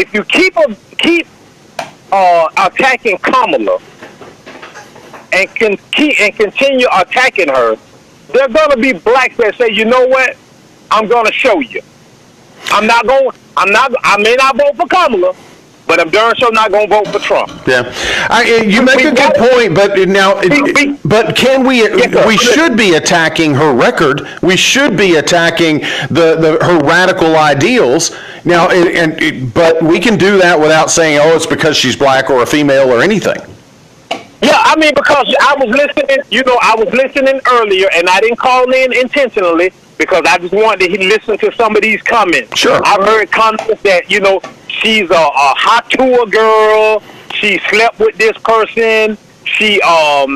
if you keep attacking Kamala and continue attacking her, there are gonna be blacks that say, you know what? I'm gonna show you. I may not vote for Kamala, but I'm darn sure not going to vote for Trump. Yeah, you make a good point, but now, but can we? We should be attacking her record. We should be attacking her radical ideals. Now, but we can do that without saying, oh, it's because she's black or a female or anything. Yeah, I mean, because I was listening earlier, and I didn't call in intentionally because I just wanted to listen to some of these comments. Sure. I've heard comments that, she's a hot tour girl. She slept with this person. She's a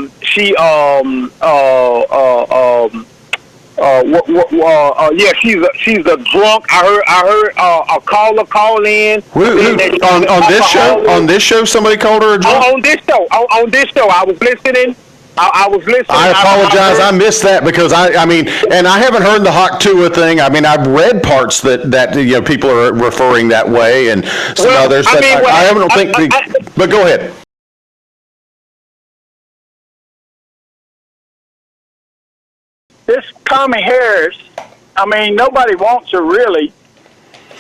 drunk. I heard a caller call in. On this show, somebody called her a drunk? On this show, I was listening. I apologize. I missed that because I mean, and I haven't heard the hot tour thing. I mean, I've read parts that people are referring that way, and some others. But go ahead. This Kamala Harris, I mean, nobody wants her really,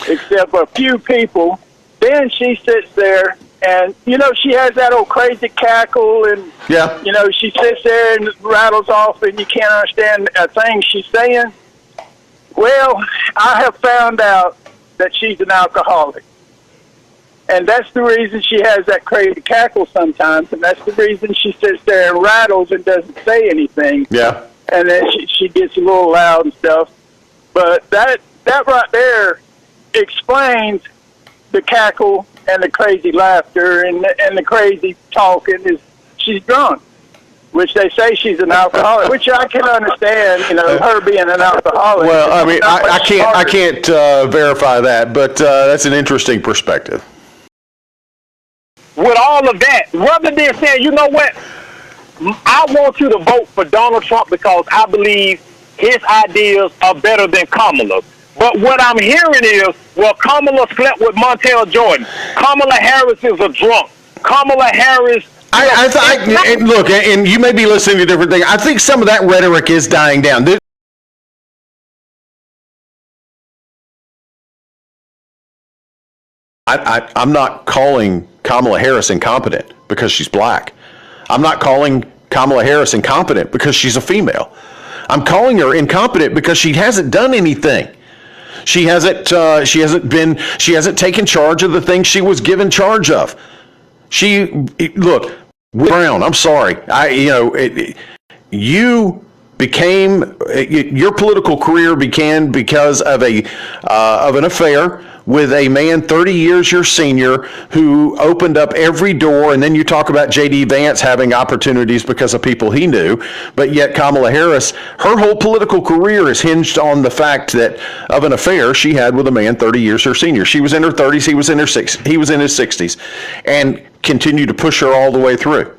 except a few people. Then she sits there. And, she has that old crazy cackle, and, she sits there and rattles off, and you can't understand a thing she's saying. Well, I have found out that she's an alcoholic. And that's the reason she has that crazy cackle sometimes, and that's the reason she sits there and rattles and doesn't say anything. Yeah. And then she gets a little loud and stuff. But that right there explains the cackle and the crazy laughter and the crazy talking is she's drunk, which they say she's an alcoholic, which I can understand, her being an alcoholic. Well, I mean, I can't verify that, but that's an interesting perspective. With all of that, rather than saying, you know what, I want you to vote for Donald Trump because I believe his ideas are better than Kamala's. But what I'm hearing is, well, Kamala slept with Montel Jordan. Kamala Harris is a drunk. Kamala Harris. Look, and you may be listening to different things. I think some of that rhetoric is dying down. I'm not calling Kamala Harris incompetent because she's black. I'm not calling Kamala Harris incompetent because she's a female. I'm calling her incompetent because she hasn't done anything. She hasn't taken charge of the things she was given charge of. Brown, I'm sorry. You became, your political career began because of an affair with a man 30 years your senior who opened up every door, and then you talk about J.D. Vance having opportunities because of people he knew, but yet Kamala Harris, her whole political career is hinged on the fact that of an affair she had with a man 30 years her senior. She was in her 30s, he was in his 60s, and continued to push her all the way through.